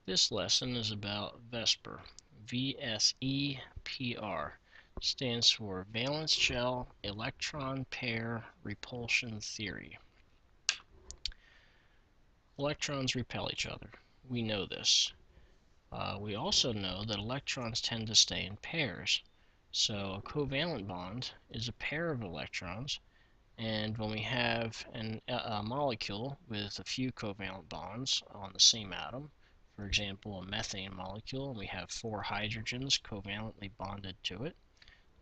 This lesson is about Vsepr. V-S-E-P-R stands for Valence Shell Electron Pair Repulsion Theory. Electrons repel each other. We know this. We also know that electrons tend to stay in pairs. So a covalent bond is a pair of electrons, and when we have a molecule with a few covalent bonds on the same atom, for example a methane molecule, and we have 4 hydrogens covalently bonded to it,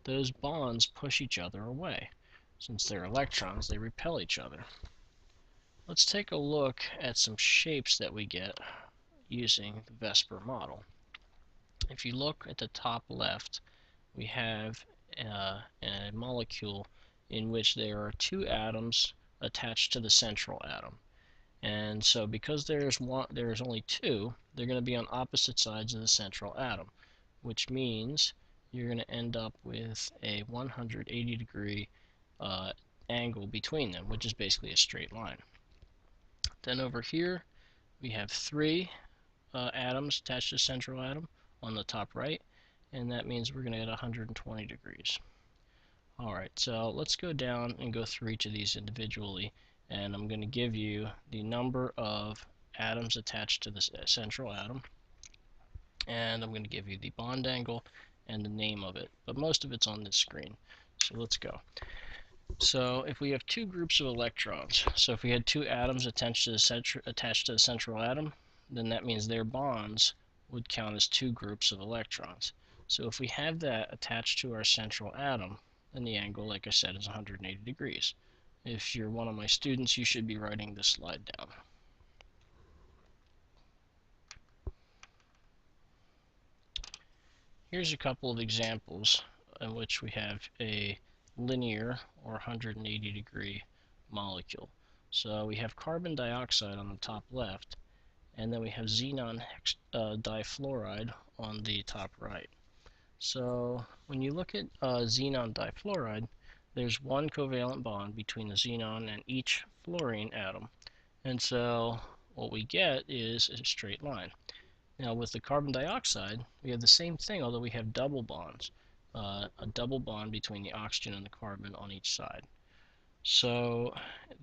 those bonds push each other away. Since they're electrons, they repel each other. Let's take a look at some shapes that we get using the Vsepr model. If you look at the top left, we have a molecule in which there are 2 atoms attached to the central atom. And so because there's only 2, they're going to be on opposite sides of the central atom, which means you're going to end up with a 180-degree angle between them, which is basically a straight line. Then over here we have 3 atoms attached to the central atom on the top right, and that means we're going to get 120 degrees. Alright, so let's go down and go through each of these individually, and I'm going to give you the number of atoms attached to the central atom, and I'm going to give you the bond angle and the name of it, but most of it's on this screen. So let's go. So if we have 2 groups of electrons, so if we had 2 atoms attached to the central atom, then that means their bonds would count as 2 groups of electrons. So if we have that attached to our central atom, then the angle, like I said, is 180 degrees. If you're one of my students, you should be writing this slide down. Here's a couple of examples in which we have a linear or 180 degree molecule. So we have carbon dioxide on the top left, and then we have xenon difluoride on the top right. So when you look at xenon difluoride, there's one covalent bond between the xenon and each fluorine atom, and so what we get is a straight line. Now with the carbon dioxide, we have the same thing, although we have double bonds, a double bond between the oxygen and the carbon on each side. So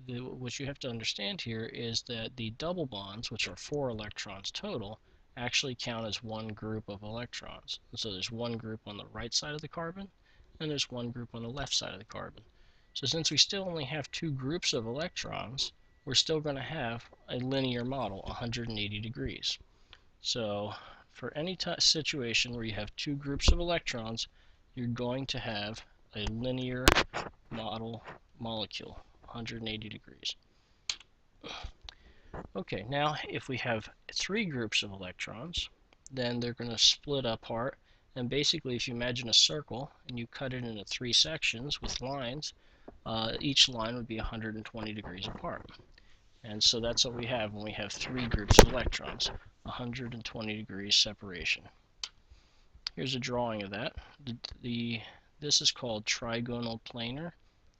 what you have to understand here is that the double bonds, which are 4 electrons total, actually count as one group of electrons. And so there's one group on the right side of the carbon, and there's one group on the left side of the carbon. So since we still only have 2 groups of electrons, we're still going to have a linear model, 180 degrees. So for any situation where you have 2 groups of electrons, you're going to have a linear molecule, 180 degrees. Okay, now if we have 3 groups of electrons, then they're going to split apart, and basically if you imagine a circle and you cut it into 3 sections with lines, each line would be 120 degrees apart. And so that's what we have when we have 3 groups of electrons, 120 degrees separation. Here's a drawing of that. This is called trigonal planar.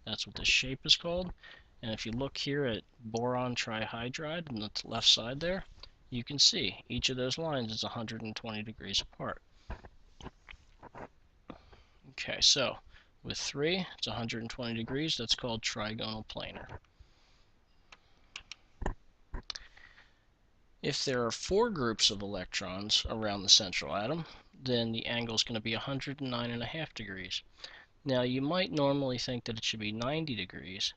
That's what this shape is called. And if you look here at boron trihydride on the left side there, you can see each of those lines is 120 degrees apart. Okay, so with 3, it's 120 degrees. That's called trigonal planar. If there are 4 groups of electrons around the central atom, then the angle is going to be 109.5 degrees. Now you might normally think that it should be 90 degrees,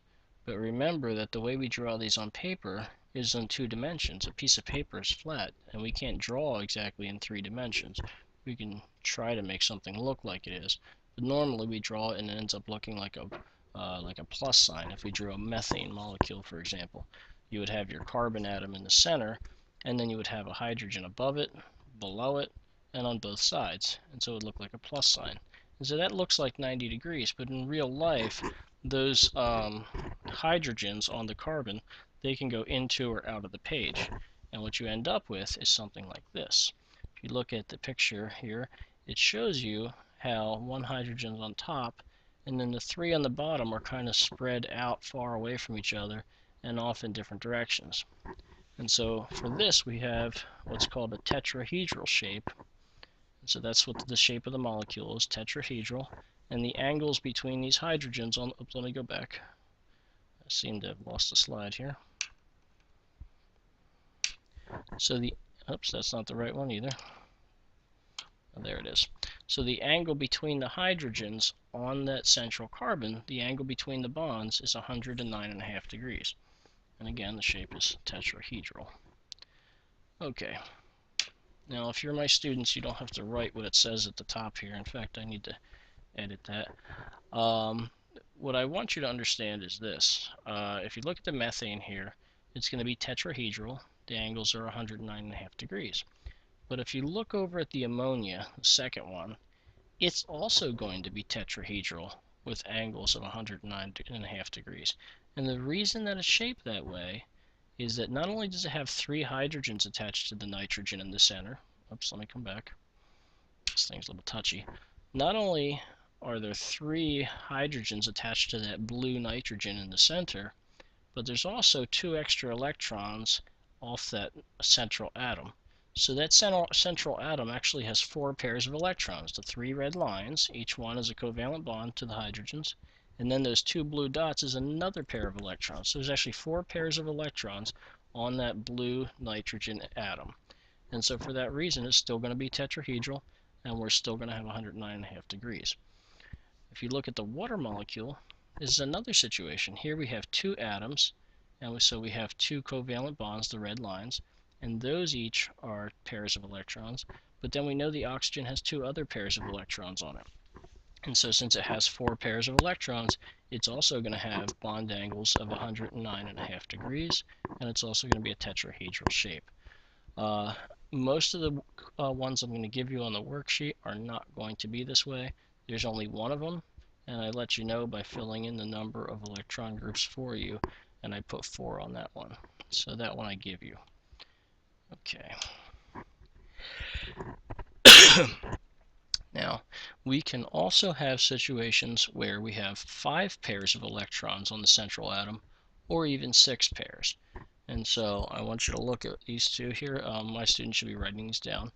but remember that the way we draw these on paper is in 2 dimensions. A piece of paper is flat, and we can't draw exactly in 3 dimensions. We can try to make something look like it is, but normally we draw it and it ends up looking like a plus sign. If we drew a methane molecule, for example, you would have your carbon atom in the center, and then you would have a hydrogen above it, below it, and on both sides, and so it would look like a plus sign. And so that looks like 90 degrees, but in real life, those hydrogens on the carbon, they can go into or out of the page. And what you end up with is something like this. If you look at the picture here, it shows you how one hydrogen is on top, and then the 3 on the bottom are kind of spread out far away from each other and off in different directions. And so for this, we have what's called a tetrahedral shape. And so that's what the shape of the molecule is, tetrahedral. And the angles between these hydrogens on, oops, let me go back. I seem to have lost a slide here. So the, oops, that's not the right one either. Oh, there it is. So the angle between the hydrogens on that central carbon, the angle between the bonds is 109.5 degrees. And again, the shape is tetrahedral. Okay. Now, if you're my students, you don't have to write what it says at the top here. In fact, I need to edit that. What I want you to understand is this. If you look at the methane here, it's going to be tetrahedral. The angles are 109.5 degrees. But if you look over at the ammonia, the second one, it's also going to be tetrahedral with angles of 109.5 degrees. And the reason that it's shaped that way is that not only does it have 3 hydrogens attached to the nitrogen in the center, oops, let me come back, this thing's a little touchy, not only are there 3 hydrogens attached to that blue nitrogen in the center, but there's also 2 extra electrons off that central atom. So that central atom actually has 4 pairs of electrons, the 3 red lines, each one is a covalent bond to the hydrogens, and then those 2 blue dots is another pair of electrons. So there's actually 4 pairs of electrons on that blue nitrogen atom. And so for that reason, it's still going to be tetrahedral, and we're still going to have 109.5 degrees. If you look at the water molecule, this is another situation. Here we have 2 atoms, and so we have 2 covalent bonds, the red lines, and those each are pairs of electrons. But then we know the oxygen has 2 other pairs of electrons on it. And so since it has 4 pairs of electrons, it's also going to have bond angles of 109.5 degrees, and it's also going to be a tetrahedral shape. Most of the ones I'm going to give you on the worksheet are not going to be this way. There's only one of them, and I let you know by filling in the number of electron groups for you, and I put 4 on that one. So that one I give you. Okay. Now, we can also have situations where we have 5 pairs of electrons on the central atom, or even 6 pairs. And so I want you to look at these two here. My students should be writing these down.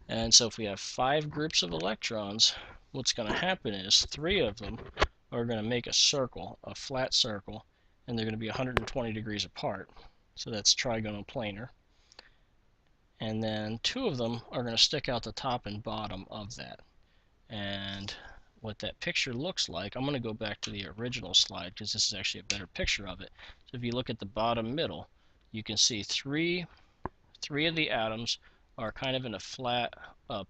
And so if we have 5 groups of electrons, what's going to happen is 3 of them are going to make a circle, a flat circle, and they're going to be 120 degrees apart. So that's trigonal planar. And then 2 of them are going to stick out the top and bottom of that. And what that picture looks like, I'm going to go back to the original slide because this is actually a better picture of it. So if you look at the bottom middle, you can see three of the atoms are kind of in a flat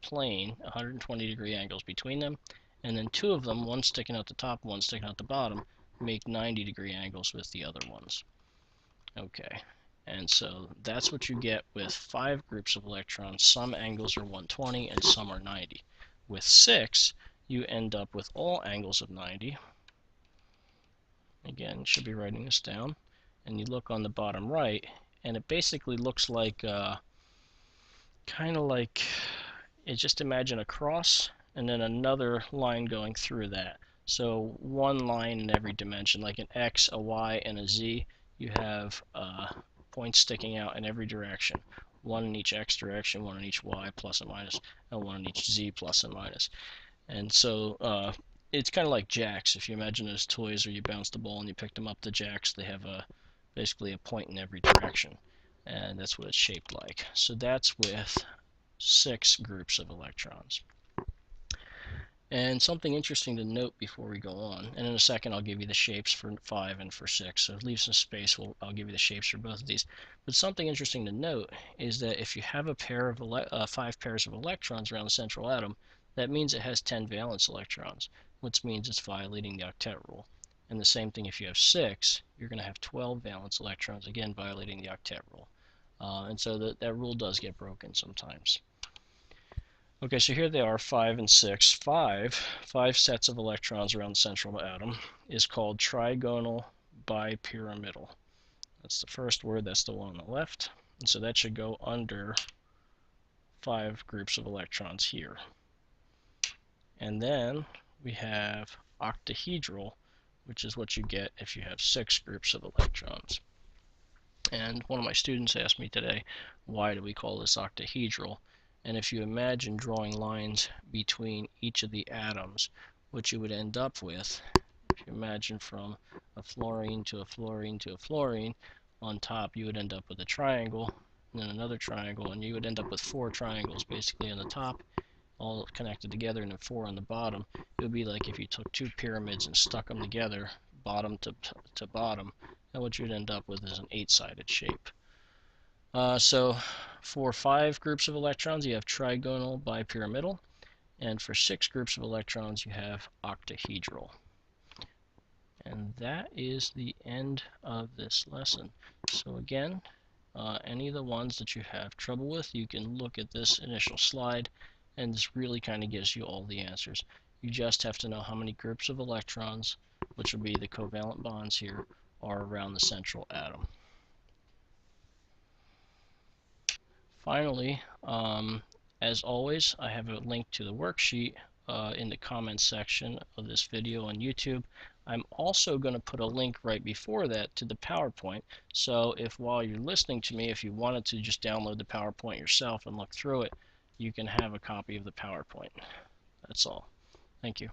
plane, 120 degree angles between them, and then 2 of them, one sticking out the top, one sticking out the bottom, make 90 degree angles with the other ones. Okay, and so that's what you get with 5 groups of electrons. Some angles are 120 and some are 90. With 6, you end up with all angles of 90. Again, you should be writing this down. And you look on the bottom right, and it basically looks like kind of like, just imagine a cross and then another line going through that. So one line in every dimension, like an X, a Y, and a Z. You have points sticking out in every direction. One in each X direction, one in each Y, plus and minus, and one in each Z, plus and minus. And so it's kind of like jacks. If you imagine those toys where you bounce the ball and you pick them up, the jacks, they have basically a point in every direction. And that's what it's shaped like. So that's with 6 groups of electrons. And something interesting to note before we go on, and in a second I'll give you the shapes for 5 and for 6, so leave some space, I'll give you the shapes for both of these. But something interesting to note is that if you have a pair of 5 pairs of electrons around the central atom, that means it has 10 valence electrons, which means it's violating the octet rule. And the same thing if you have 6, you're going to have 12 valence electrons, again violating the octet rule. And so that rule does get broken sometimes. Okay, so here they are, 5 and 6. 5 sets of electrons around the central atom is called trigonal bipyramidal. That's the first word, that's the one on the left. And so that should go under 5 groups of electrons here. And then we have octahedral, which is what you get if you have 6 groups of electrons. And one of my students asked me today, why do we call this octahedral? And if you imagine drawing lines between each of the atoms, what you would end up with, if you imagine from a fluorine to a fluorine to a fluorine, on top you would end up with a triangle, and then another triangle, and you would end up with 4 triangles basically on the top, all connected together, and then 4 on the bottom. It would be like if you took 2 pyramids and stuck them together, bottom to bottom, and what you'd end up with is an 8-sided shape. So for 5 groups of electrons, you have trigonal bipyramidal, and for 6 groups of electrons, you have octahedral. And that is the end of this lesson. So again, any of the ones that you have trouble with, you can look at this initial slide, and this really kind of gives you all the answers. You just have to know how many groups of electrons, which will be the covalent bonds here, are around the central atom. Finally, as always, I have a link to the worksheet in the comments section of this video on YouTube. I'm also going to put a link right before that to the PowerPoint. So if while you're listening to me, if you wanted to just download the PowerPoint yourself and look through it, you can have a copy of the PowerPoint. That's all. Thank you.